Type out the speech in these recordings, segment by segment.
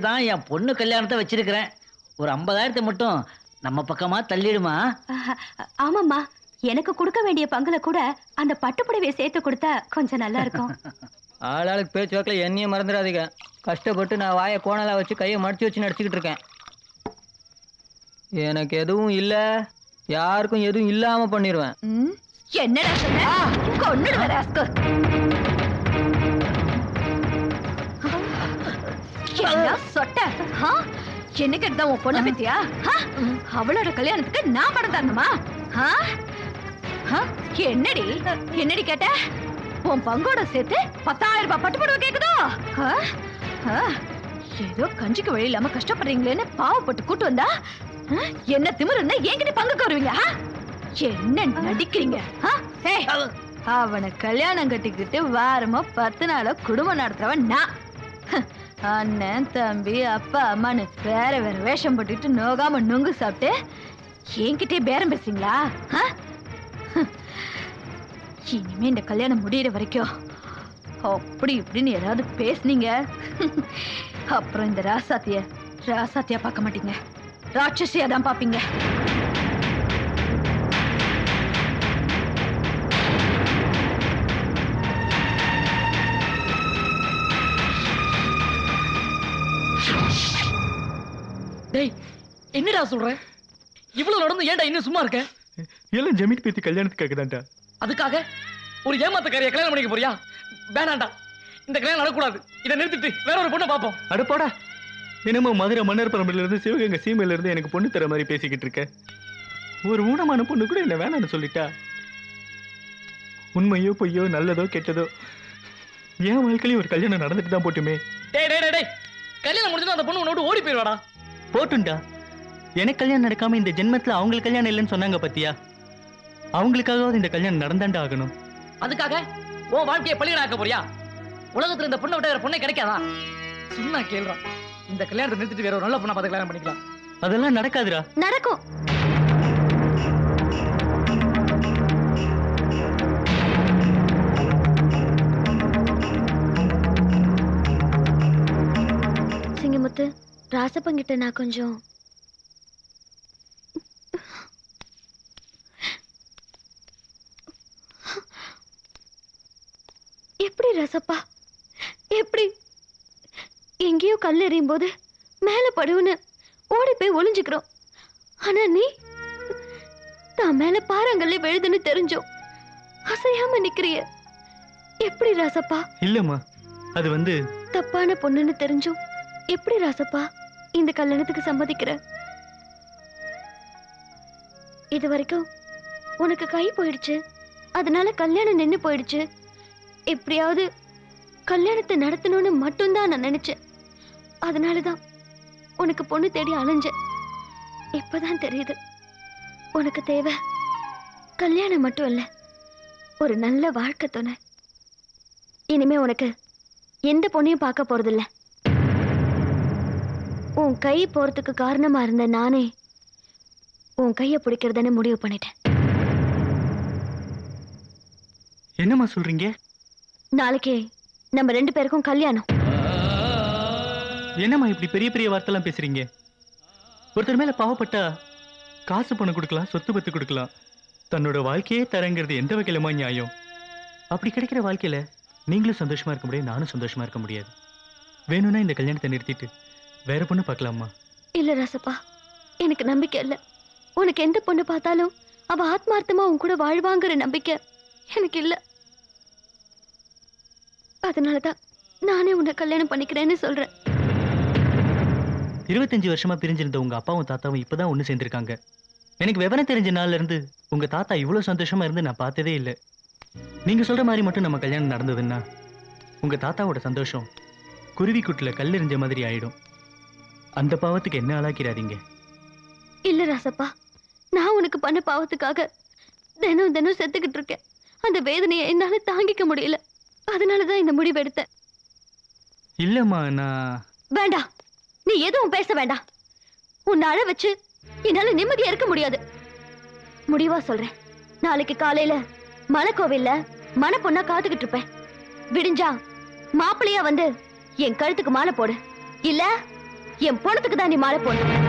தான் என் பொண்ணு கல்யாணத்தை வச்சிருக்கிறேன். ஒரு 50,000 மட்டும் நம்ம பக்கமா தள்ளிடுமா? ஆமாம்மா, எனக்கு கொடுக்க வேண்டிய பங்குல கூட அந்த பட்டுப்புடவையை சேர்த்து கொடுத்தா கொஞ்சம் நல்லா இருக்கும். ஆளாளுக்கு பேச்சு வாக்கில் என்னையும் மறந்துடாதீங்க. கஷ்டப்பட்டு நான் வாயை கோணலா வச்சு கையை மடிச்சு வச்சு நடிச்சுக்கிட்டு இருக்கேன். எனக்கு எதுவும் இல்ல, யாருக்கும் எதுவும் இல்லாம பண்ணிடுவேன். என்னடா சொன்ன? கொன்னுடுவேன் ராஸ்கல். என்ன சொட்ட? என்ன கேட்டா உன் பொண்ணு பத்தியா? அவளோட கல்யாணத்துக்கு நான் பணம் தரணுமா? என்னடி என்னடி கேட்ட? உன் பங்கோட சேர்த்து 10,000 ரூபாய் பட்டுப்புடவை கேக்குதோ? ஏதோ கஞ்சிக்கு வழி இல்லாம கஷ்டப்படுறீங்களேன்னு பாவப்பட்டு கூட்டு வந்தா என்ன திமிரு இருந்தா என்கிட்ட பங்குக்கு வருவீங்க? என்ன நடிக்கிறீங்க? அவனை கல்யாணம் கட்டிக்கிட்டு வாரமா 10 நாள குடும்பம் நடத்துறவன் நான். அண்ணன் தம்பி அப்பா அம்மான்னு வேற வேற வேஷம் போட்டுட்டு நோகாம நொங்கு சாப்பிட்டு என்கிட்டே பேரம் பேசுறீங்களா? இனிமே இந்த கல்யாணம் முடியற வரைக்கும் அப்படி இப்படின்னு ஏதாவது பேசுனீங்க, அப்புறம் இந்த ராசாத்தியா பார்க்க மாட்டீங்க, ராட்சசியா தான் பாப்பீங்க. டேய், என்னடா சொல்ற? இவ்வளவு நடந்து ஏன்டா இன்னும் சும்மா இருக்க? எல்லாம் ஜமீன் பேத்தி கல்யாணத்துக்காக தான்டா. அதுக்காக ஒரு ஏமாத்தக்காரியை கல்யாணம் பண்ணிக்க போறியா? வேணாண்டா, இந்த கல்யாணம் நடக்கூடாது. இதை நிறுத்திட்டு வேற ஒரு பொண்ணை பார்ப்போம். அட போடா, என்னமோ மதுரை மன்னர் பரம்பரையில இருந்து சிவகங்கை சீமையில இருந்து எனக்கு பொண்ணு தர மாதிரி பேசிக்கிட்டு இருக்க. ஒரு ஊனமான பொண்ணு கூட என்ன வேணான்னு சொல்லிட்டா. உண்மையோ பொய்யோ நல்லதோ கெட்டதோ என் வாழ்க்கையில ஒரு கல்யாணம் நடந்துட்டு தான் போட்டுமே. டேய் டேய் டேய், கல்யாணம் முடிஞ்சா அந்த பொண்ணு உன்னோட ஓடி போயிடுவாடா. போட்டுண்டா, எனக்கு கல்யாணம் நடக்காம இந்த ஜென்மத்துல அவங்களுக்கு கல்யாணம் இல்லைன்னு சொன்னாங்க பத்தியா? அவங்களுக்காகவாது இந்த கல்யாணம் நடந்தாண்டா ஆகணும். அதுக்காக உன் வாழ்க்கையை பள்ளியிடாக்க போறியா? உலகத்துல இந்த பொண்ணை விட்ட வேற பொண்ணே கிடைக்காதா? சும்மா கேள்றான். இந்த கல்யாணத்தை நிறுத்திட்டு வேற ஒரு நல்ல பொண்ணை பார்த்து கல்யாணம் பண்ணிக்கலாம். அதெல்லாம் நடக்காதுடா. நடக்கும். சிங்கமுத்து, ராசப்பங்கிட்ட நான் கொஞ்சம் எப்படி ரசப்பா, எப்படி எங்கேயோ கல் எறியும் போது மேல படுவுன்னு ஓடி போய் ஒளிஞ்சுக்கிறோம். ஆனா நீ தான் மேல பாறாங்கல்ல விழுதுன்னு தெரிஞ்சோம் அசையாம நிக்கிறிய. எப்படி ராசப்பா? இல்லம்மா, அது வந்து தப்பான பொண்ணுன்னு தெரிஞ்சும் எப்படி ராசப்பா இந்த கல்யாணத்துக்கு சம்மதிக்கிற? இது வரைக்கும் உனக்கு கை போயிடுச்சு, அதனால கல்யாணம் நின்னு போயிடுச்சு. எப்படியாவது கல்யாணத்தை நடத்தணும்னு மட்டும்தான் நான் நினைச்சேன். அதனாலதான் உனக்கு பொண்ணு தேடி அலைஞ்சேன். இப்பதான் தெரியுது உனக்கு தேவை கல்யாணம் மட்டும் இல்ல, ஒரு நல்ல வாழ்க்கை துணை. இனிமே உனக்கு எந்த பொண்ணையும் பார்க்க போறதில்ல. உன் கை போறதுக்கு காரணமா இருந்த நானே உன் கைய பிடிக்கிறதுன்னு முடிவு பண்ணிட்டேன். என்னம்மா சொல்றீங்க? நாளைக்கு நம்ம 2 பேருக்கும் கல்யாணம். என்னம்மா இப்படி பெரிய பெரிய வார்த்தைலாம் பேசுறீங்க? ஒருத்தர் மேல பாவப்பட்டா காசு பணம் கொடுக்கலாம், சொத்து பத்து கொடுக்கலாம், தன்னோட வாழ்க்கையே தரங்கிறது எந்த வகையிலமா நியாயம்? அப்படி கிடைக்கிற வாழ்க்கையில நீங்களும் சந்தோஷமா இருக்க முடியாது, நானும் சந்தோஷமா இருக்க முடியாது. வேணும்னா இந்த கல்யாணத்தை நிறுத்திட்டு வேற பொண்ணு பார்க்கலாமா? இல்ல ராசப்பா, எனக்கு நம்பிக்கை இல்ல. உனக்கு எந்த பொண்ணு பார்த்தாலும் அவ ஆத்மார்த்தமா உன் கூட வாழ்வாங்கிற நம்பிக்கை எனக்கு இல்ல. அதனாலதான் நானே உன்னை கல்யாணம் பண்ணிக்கிறேன்னு சொல்றேன். 25 வருஷமா பிரிஞ்சிருந்த உங்க அப்பாவும் தாத்தாவும் இப்பதான் ஒண்ணு சேர்ந்திருக்காங்க. எனக்கு விவரம் தெரிஞ்ச நாள்ல இருந்து உங்க தாத்தா இவ்வளவு சந்தோஷமா இருந்து நான் பார்த்ததே இல்லை. நீங்க சொல்ற மாதிரி மட்டும் நம்ம கல்யாணம் நடந்ததுன்னா உங்க தாத்தாவோட சந்தோஷம் குருவி கூட்டுல கல்லெறிஞ்ச மாதிரி ஆயிடும். அந்த பாவத்துக்கு என்ன ஆளாக்கிறாதீங்க. இல்ல ராசப்பா, நான் உனக்கு பண்ண பாவத்துக்காக தினம் தினம் செத்துக்கிட்டு இருக்கேன். அந்த வேதனையை என்னால தாங்கிக்க முடியல. அதனாலதான் இந்த முடிவு எடுத்தேன். இல்லம்மா, நான் வேண்டாம், நீ எதுவும் பேச வேண்டாம். உன்னை அழ வச்சு என்னால நிம்மதியா இருக்க முடியாது. முடிவா சொல்றேன், நாளைக்கு காலையில மலைக்கோவில்ல மன பொண்ணா காத்துக்கிட்டு இருப்பேன். விடிஞ்சா மாப்பிள்ளையா வந்து என் கழுத்துக்கு மாலை போடு, இல்ல என் பொணத்துக்கு தான் நீ மாலை போடணும்.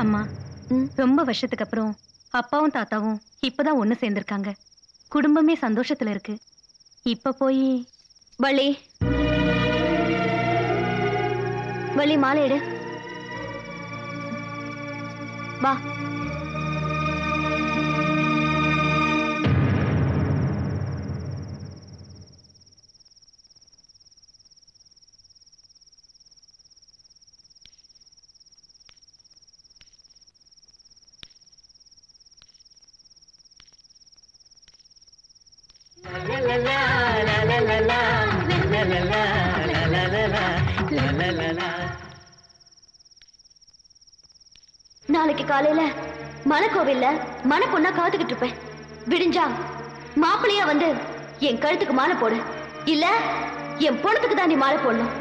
அம்மா, ரொம்ப வருஷத்துக்கு அப்புறம் அப்பாவும் தாத்தாவும் இப்பதான் ஒண்ணு சேர்ந்திருக்காங்க. குடும்பமே சந்தோஷத்துல இருக்கு. இப்ப போய் வள்ளி, வள்ளி மாலை எடு. வா. நாளைக்கு காலையில மணக்கோவில்ல மணப்பொண்ணா காத்துக்கிட்டு இருப்பேன். விடிஞ்சா மாப்பிள்ளையா வந்து என் கழுத்துக்கு மாலை போடு, இல்ல என் பொண்ணுக்கு தான் நீ மாலை போடணும்.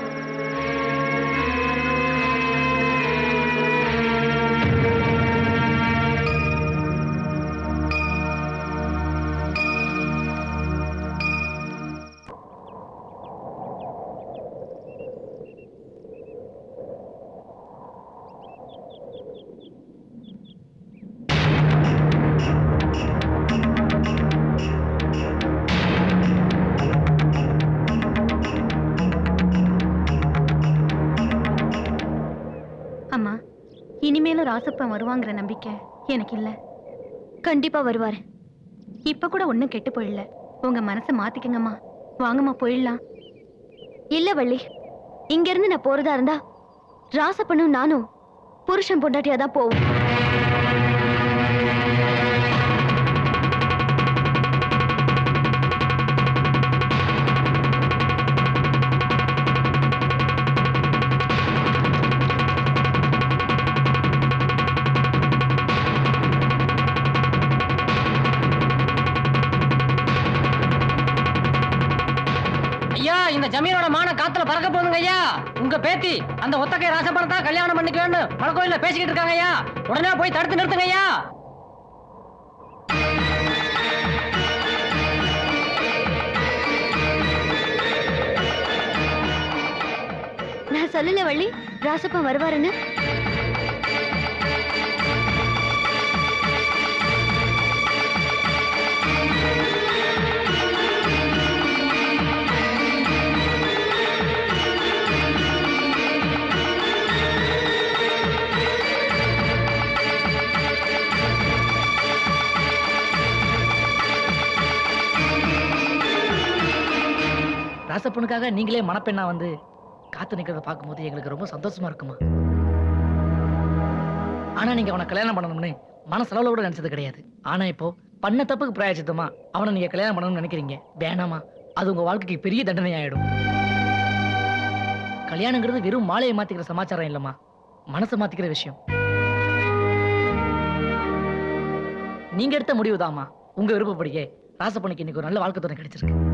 அம்மா, இனிமேலும் ராசப்பன் வருவாங்கிற நம்பிக்கை எனக்கு இல்ல. கண்டிப்பா வருவாரு. இப்ப கூட ஒண்ணும் கெட்டு போயிடல. உங்க மனசை மாத்திக்கங்கம்மா. வாங்கம்மா, போயிடலாம். இல்ல வள்ளி, இங்க இருந்து நான் போறதா இருந்தா ராசப்பனும் நானும் புருஷன் பொண்டாட்டியா தான் போவோம். ஐயா, இந்த ஜமீனோட மான காத்துல பறக்க போகுதுங்க ஐயா. உங்க பேத்தி அந்த ஒத்தக்கை ராசப்பணத்தா கல்யாணம் பண்ணிக்குவேன்னு மலக்கோயில பேசிக்கிட்டு இருக்காங்க ஐயா. உடனே போய் தடுத்து நிறுத்துங்க ஐயா. நான் சொல்லல வள்ளி, ராசப்பன் வருவாருன்னு. ராசப்பனுக்காக நீங்களே மணப்பெண்ணா வந்து காத்து நிக்கிறத பார்க்கும்போது எங்களுக்கு ரொம்ப சந்தோஷமா இருக்குமா. ஆனா நீங்க அவனை கல்யாணம் பண்ணணும்னு மனசளவுல கூட நினைச்சது கிடையாது. ஆனா இப்போ பண்ண தப்புக்கு பிராயச்சித்தமா அவனை நீங்க கல்யாணம் பண்ணணும்னு நினைக்கிறீங்க. வேணாமா, அது உங்க வாழ்க்கைக்கு பெரிய தண்டனை ஆயிடும். கல்யாணங்கிறது வெறும் மாலையை மாத்திக்கிற சமாச்சாரம் இல்லம்மா, மனசை மாத்திக்கிற விஷயம். நீங்க எடுத்த முடிவுதாம்மா. உங்க விருப்பப்படியே ராசப்பனுக்கு இன்னைக்கு ஒரு நல்ல வாழ்க்கை துணை கிடைச்சிருக்கு.